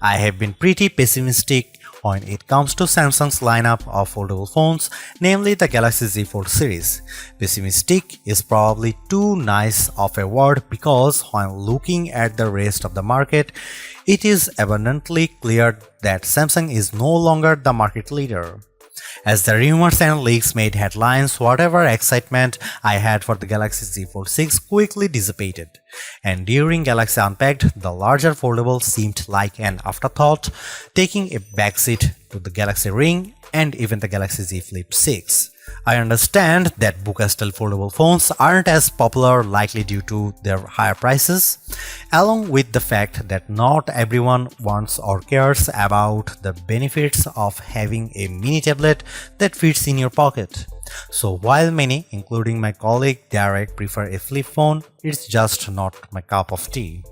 I have been pretty pessimistic when it comes to Samsung's lineup of foldable phones, namely the Galaxy Z Fold series. Pessimistic is probably too nice of a word because when looking at the rest of the market, it is abundantly clear that Samsung is no longer the market leader. As the rumors and leaks made headlines, whatever excitement I had for the Galaxy Z Fold 6 quickly dissipated. And during Galaxy Unpacked, the larger foldable seemed like an afterthought, taking a backseat to the Galaxy Ring and even the Galaxy Z Flip 6. I understand that Buca-style foldable phones aren't as popular, likely due to their higher prices, along with the fact that not everyone wants or cares about the benefits of having a mini tablet that fits in your pocket. So while many, including my colleague Derek, prefer a flip phone, it's just not my cup of tea.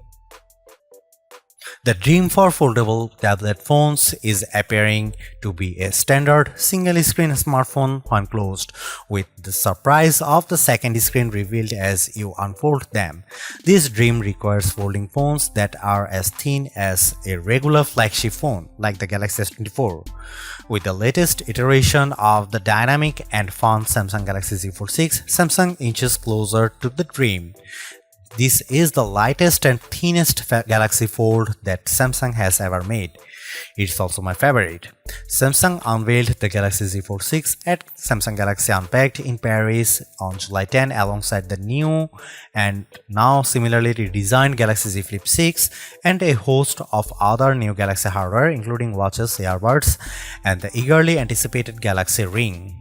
The dream for foldable tablet phones is appearing to be a standard single-screen smartphone when closed, with the surprise of the second screen revealed as you unfold them. This dream requires folding phones that are as thin as a regular flagship phone, like the Galaxy S24. With the latest iteration of the dynamic and fun Samsung Galaxy Z Fold 6, Samsung inches closer to the dream. This is the lightest and thinnest Galaxy Fold that Samsung has ever made. It's also my favorite. Samsung unveiled the Galaxy Z Fold 6 at Samsung Galaxy Unpacked in Paris on July 10 alongside the new and now similarly redesigned Galaxy Z Flip 6 and a host of other new Galaxy hardware including watches, earbuds, and the eagerly anticipated Galaxy Ring.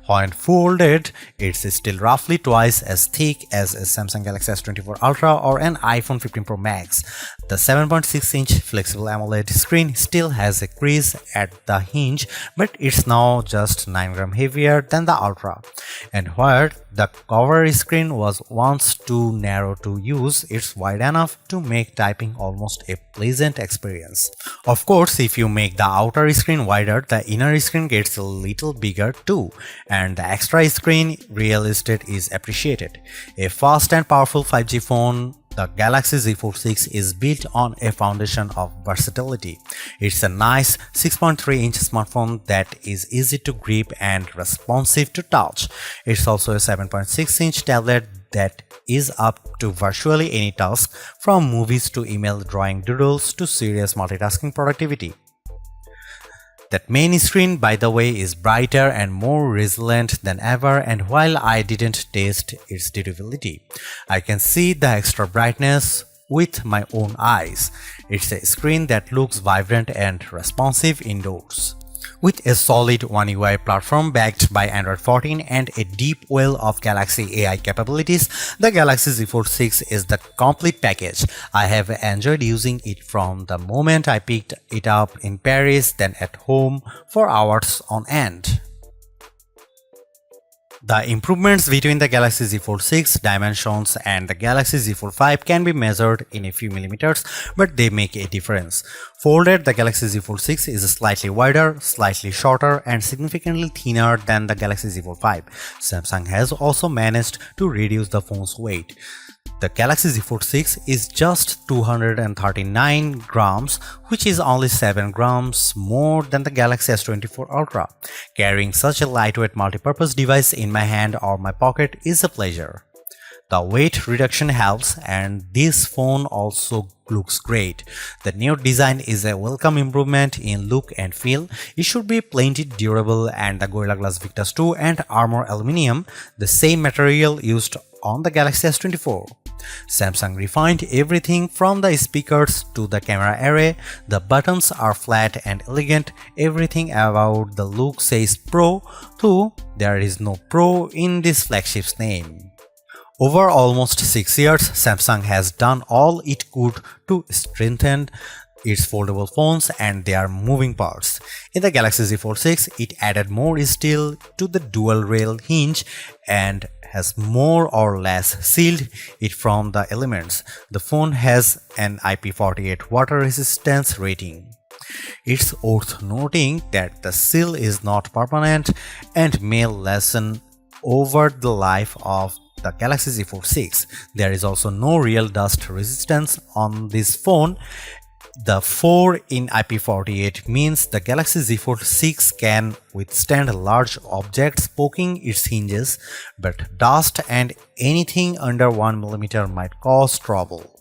When folded, it's still roughly twice as thick as a Samsung Galaxy S24 Ultra or an iPhone 15 Pro Max. The 7.6-inch flexible AMOLED screen still has a crease at the hinge, but it's now just 9 grams heavier than the Ultra. And where the cover screen was once too narrow to use, it's wide enough to make typing almost a pleasant experience. Of course, if you make the outer screen wider, the inner screen gets a little bigger too, and the extra screen real estate is appreciated. A fast and powerful 5G phone, the Galaxy Z Fold 6 is built on a foundation of versatility. It's a nice 6.3-inch smartphone that is easy to grip and responsive to touch. It's also a 7.6-inch tablet that is up to virtually any task, from movies to email, drawing doodles to serious multitasking productivity. That main screen, by the way, is brighter and more resilient than ever, and while I didn't test its durability, I can see the extra brightness with my own eyes. It's a screen that looks vibrant and responsive indoors. With a solid One UI platform backed by Android 14 and a deep well of Galaxy AI capabilities, the Galaxy Z Fold 6 is the complete package. I have enjoyed using it from the moment I picked it up in Paris, then at home for hours on end. The improvements between the Galaxy Z Fold 6 dimensions and the Galaxy Z Fold 5 can be measured in a few millimeters, but they make a difference. Folded, the Galaxy Z Fold 6 is slightly wider, slightly shorter, and significantly thinner than the Galaxy Z Fold 5. Samsung has also managed to reduce the phone's weight. The Galaxy Z Fold 6 is just 239 grams, which is only 7 grams more than the Galaxy S24 Ultra. Carrying such a lightweight multipurpose device in my hand or my pocket is a pleasure. The weight reduction helps, and this phone also looks great. The new design is a welcome improvement in look and feel. It should be plenty durable, and the Gorilla Glass Victus 2 and Armor Aluminium, the same material used on the Galaxy S24. Samsung refined everything from the speakers to the camera array. The buttons are flat and elegant. Everything about the look says Pro, though there is no Pro in this flagship's name. Over almost 6 years, Samsung has done all it could to strengthen its foldable phones and their moving parts. In the Galaxy Z Fold 6, it added more steel to the dual rail hinge and has more or less sealed it from the elements. The phone has an IP48 water resistance rating. It's worth noting that the seal is not permanent and may lessen over the life of the Galaxy Z Fold 6. There is also no real dust resistance on this phone, The 4 in IP48 means the Galaxy Z Fold 6 can withstand large objects poking its hinges, but dust and anything under 1 mm might cause trouble.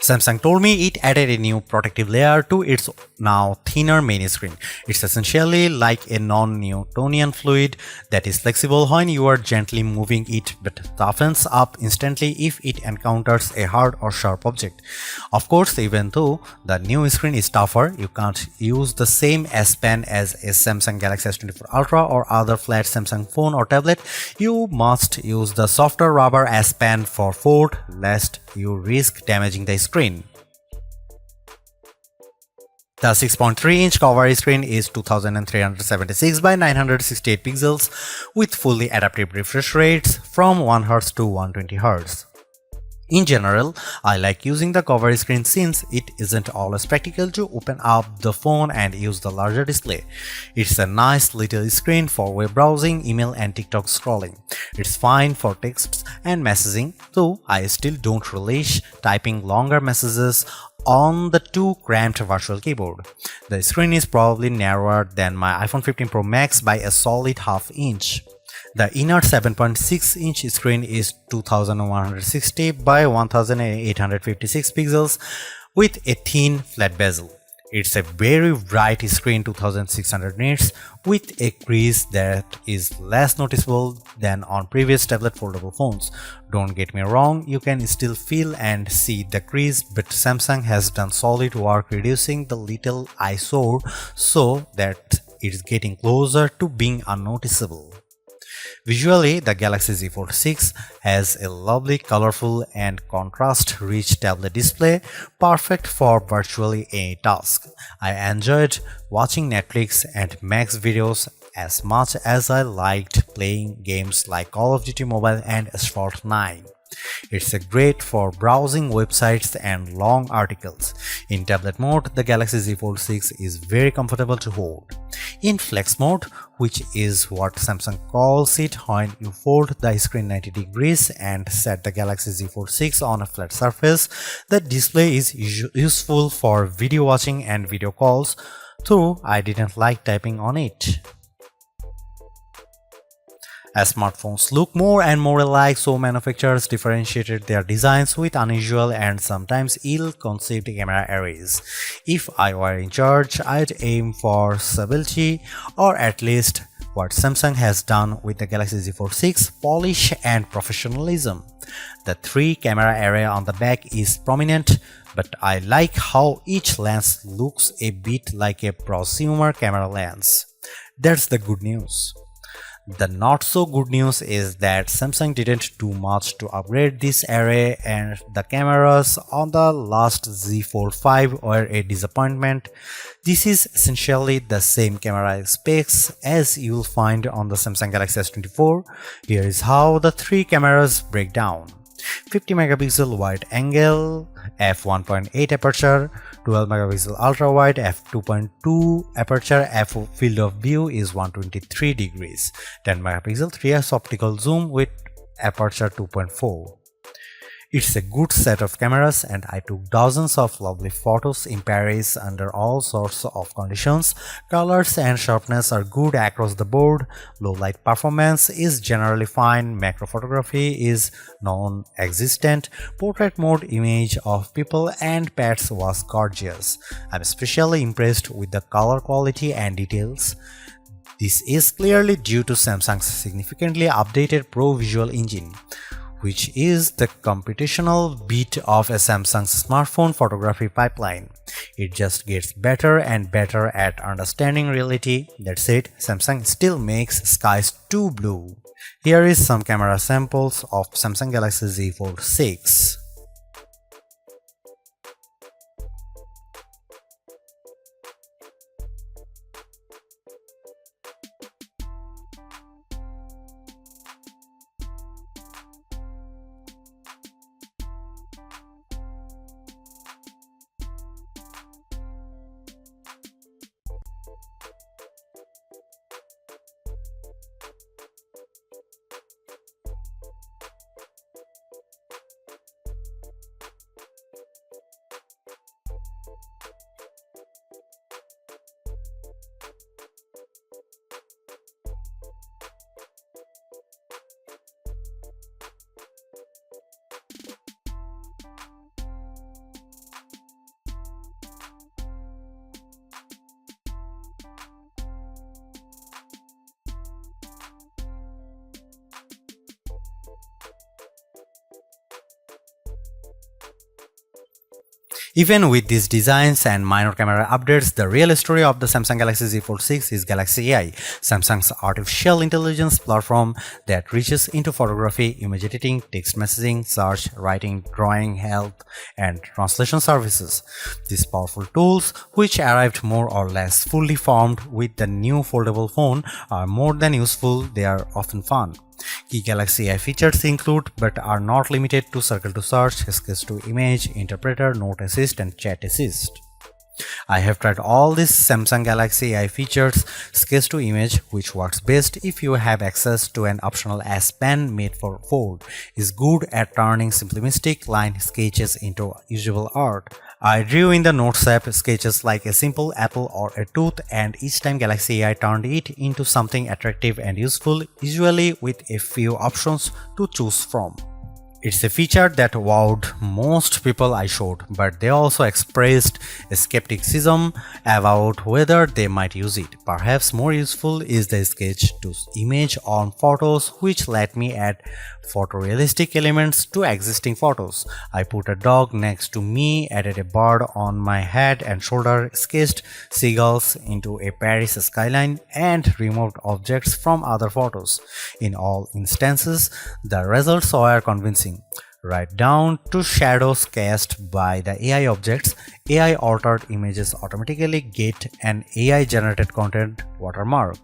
Samsung told me it added a new protective layer to its now thinner main screen. It's essentially like a non-Newtonian fluid that is flexible when you are gently moving it but toughens up instantly if it encounters a hard or sharp object. Of course, even though the new screen is tougher, you can't use the same S Pen as a Samsung Galaxy S24 Ultra or other flat Samsung phone or tablet. You must use the softer rubber S Pen for Fold, lest you risk damaging the screen. The 6.3-inch cover screen is 2376 by 968 pixels with fully adaptive refresh rates from 1Hz to 120Hz. In general, I like using the cover screen since it isn't always practical to open up the phone and use the larger display. It's a nice little screen for web browsing, email and TikTok scrolling. It's fine for texts and messaging, though I still don't relish typing longer messages on the too cramped virtual keyboard. The screen is probably narrower than my iPhone 15 Pro Max by a solid half inch. The inner 7.6-inch screen is 2160 by 1856 pixels with a thin flat bezel. It's a very bright screen 2600 nits with a crease that is less noticeable than on previous tablet foldable phones. Don't get me wrong, you can still feel and see the crease, but Samsung has done solid work reducing the little eyesore so that it's getting closer to being unnoticeable. Visually, the Galaxy Z Fold 6 has a lovely, colorful and contrast-rich tablet display, perfect for virtually any task. I enjoyed watching Netflix and Max videos as much as I liked playing games like Call of Duty Mobile and Asphalt 9. It's great for browsing websites and long articles. In tablet mode, the Galaxy Z Fold 6 is very comfortable to hold. In flex mode, which is what Samsung calls it when you fold the screen 90 degrees and set the Galaxy Z Fold 6 on a flat surface, the display is useful for video watching and video calls, though I didn't like typing on it. As smartphones look more and more alike, so manufacturers differentiated their designs with unusual and sometimes ill-conceived camera arrays. If I were in charge, I'd aim for stability, or at least what Samsung has done with the Galaxy Z Fold 6, polish and professionalism. The 3-camera array on the back is prominent, but I like how each lens looks a bit like a prosumer camera lens. That's the good news. The not so good news is that Samsung didn't do much to upgrade this array and the cameras on the last Z Fold 5 were a disappointment. This is essentially the same camera specs as you'll find on the Samsung Galaxy S24. Here is how the 3 cameras break down. 50 megapixel wide angle, f1.8 aperture, 12 megapixel ultra wide, f2.2 aperture, f field of view is 123 degrees, 10 megapixel 3x optical zoom with aperture 2.4. It's a good set of cameras and I took dozens of lovely photos in Paris under all sorts of conditions. Colors and sharpness are good across the board, low light performance is generally fine, macro photography is non-existent, portrait mode image of people and pets was gorgeous. I'm especially impressed with the color quality and details. This is clearly due to Samsung's significantly updated Pro Visual Engine, which is the computational bit of a Samsung's smartphone photography pipeline. It just gets better and better at understanding reality. That said, Samsung still makes skies too blue. Here is some camera samples of Samsung Galaxy Z Fold 6. Even with these designs and minor camera updates, the real story of the Samsung Galaxy Z Fold 6 is Galaxy AI, Samsung's artificial intelligence platform that reaches into photography, image editing, text messaging, search, writing, drawing, health, and translation services. These powerful tools, which arrived more or less fully formed with the new foldable phone, are more than useful, they are often fun. Key Galaxy AI features include, but are not limited to, Circle to Search, Sketch to Image, Interpreter, Note Assist, and Chat Assist. I have tried all these Samsung Galaxy AI features. Sketch to Image, which works best if you have access to an optional S Pen made for Fold, is good at turning simplistic line sketches into usable art. I drew in the Notes app sketches like a simple apple or a tooth, and each time Galaxy AI turned it into something attractive and useful, usually with a few options to choose from. It's a feature that wowed most people I showed, but they also expressed a skepticism about whether they might use it. Perhaps more useful is the sketch to image on photos, which let me add photorealistic elements to existing photos. I put a dog next to me, added a bird on my head and shoulder, sketched seagulls into a Paris skyline, and removed objects from other photos. In all instances, the results were convincing. Right down to shadows cast by the AI objects. AI altered images automatically get an AI generated content watermark.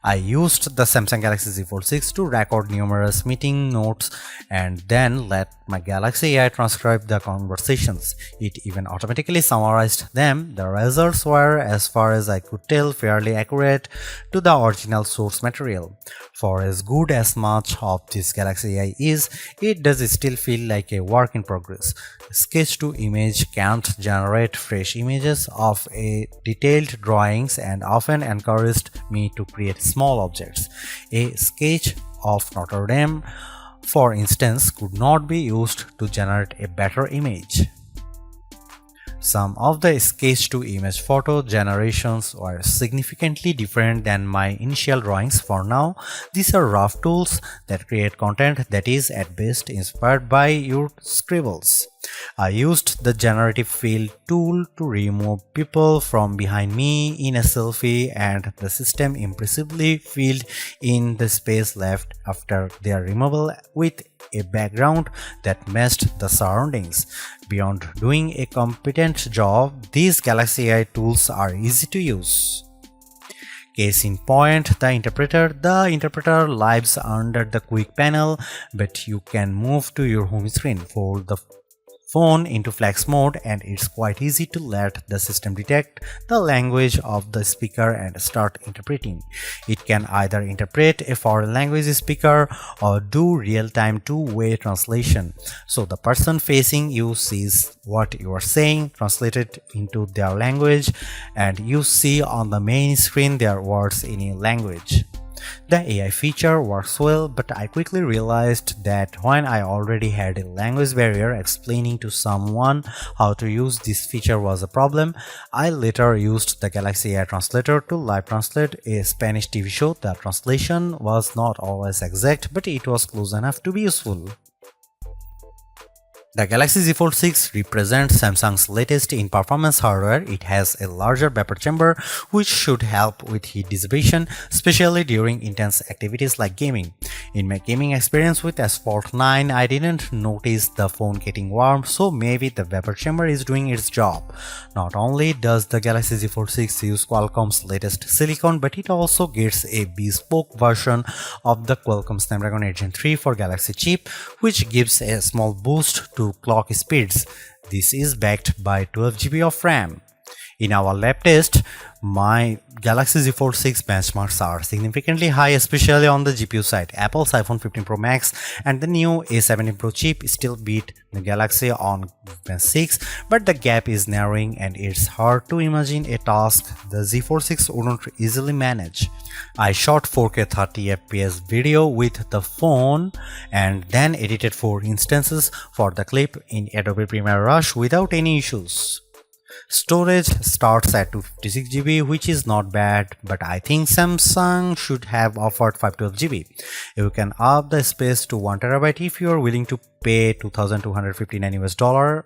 I used the Samsung Galaxy Z Fold 6 to record numerous meeting notes and then let my Galaxy AI transcribe the conversations. It even automatically summarized them. The results were, as far as I could tell, fairly accurate to the original source material. For as good as much of this Galaxy AI is, it does still feel like a work in progress. Sketch to Image can't generate fresh images of a detailed drawings and often encouraged me to create small objects. A sketch of Notre Dame, for instance, could not be used to generate a better image. Some of the sketch-to-image photo generations were significantly different than my initial drawings. For now, these are rough tools that create content that is at best inspired by your scribbles. I used the generative fill tool to remove people from behind me in a selfie, and the system impressively filled in the space left after their removal with a background that matched the surroundings. Beyond doing a competent job, these Galaxy AI tools are easy to use. Case in point, the interpreter. The interpreter lives under the quick panel, but you can move to your home screen, fold the phone into flex mode, and it's quite easy to let the system detect the language of the speaker and start interpreting. It can either interpret a foreign language speaker or do real-time two-way translation, so the person facing you sees what you are saying translated into their language, and you see on the main screen their words in a language. The AI feature works well, but I quickly realized that when I already had a language barrier, explaining to someone how to use this feature was a problem. I later used the Galaxy AI Translator to live translate a Spanish TV show. The translation was not always exact, but it was close enough to be useful. The Galaxy Z Fold 6 represents Samsung's latest in performance hardware. It has a larger vapor chamber, which should help with heat dissipation, especially during intense activities like gaming. In my gaming experience with S-Fold 9, I didn't notice the phone getting warm, so maybe the vapor chamber is doing its job. Not only does the Galaxy Z Fold 6 use Qualcomm's latest silicon, but it also gets a bespoke version of the Qualcomm Snapdragon 8 Gen 3 for Galaxy chip, which gives a small boost to clock speeds. This is backed by 12 GB of RAM. In our lab test, my Galaxy Z Fold 6 benchmarks are significantly high, especially on the GPU side. Apple's iPhone 15 Pro Max and the new A17 Pro chip still beat the Galaxy on Bench 6, but the gap is narrowing and it's hard to imagine a task the Z Fold 6 wouldn't easily manage. I shot 4K 30fps video with the phone and then edited 4 instances for the clip in Adobe Premiere Rush without any issues. Storage starts at 256 GB, which is not bad, but I think Samsung should have offered 512 GB. You can up the space to 1 TB if you are willing to pay $2,259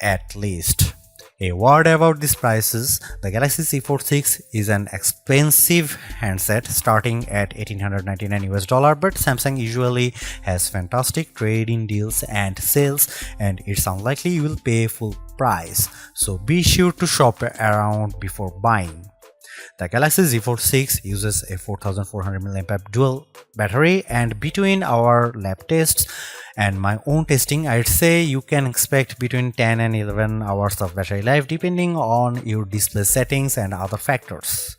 at least. A word about these prices: the Galaxy Z Fold 6 is an expensive handset starting at $1,899, but Samsung usually has fantastic trade-in deals and sales, and it's unlikely you will pay full price. So be sure to shop around before buying. The Galaxy Z Fold 6 uses a 4400 mAh dual battery, and between our lab tests and my own testing, I'd say you can expect between 10 and 11 hours of battery life depending on your display settings and other factors.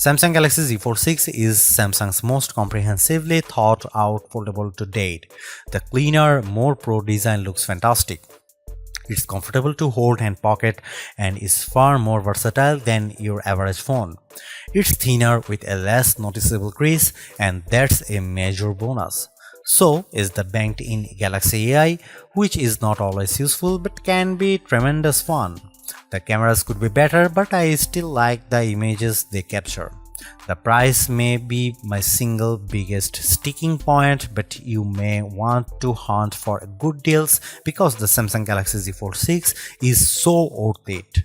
Samsung Galaxy Z Fold 6 is Samsung's most comprehensively thought out foldable to date. The cleaner, more pro design looks fantastic. It's comfortable to hold and pocket and is far more versatile than your average phone. It's thinner with a less noticeable crease, and that's a major bonus. So is the banked-in Galaxy AI, which is not always useful but can be tremendous fun. The cameras could be better, but I still like the images they capture. The price may be my single biggest sticking point, but you may want to hunt for good deals because the Samsung Galaxy Z Fold 6 is so worth it.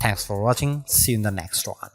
Thanks for watching. See you in the next one.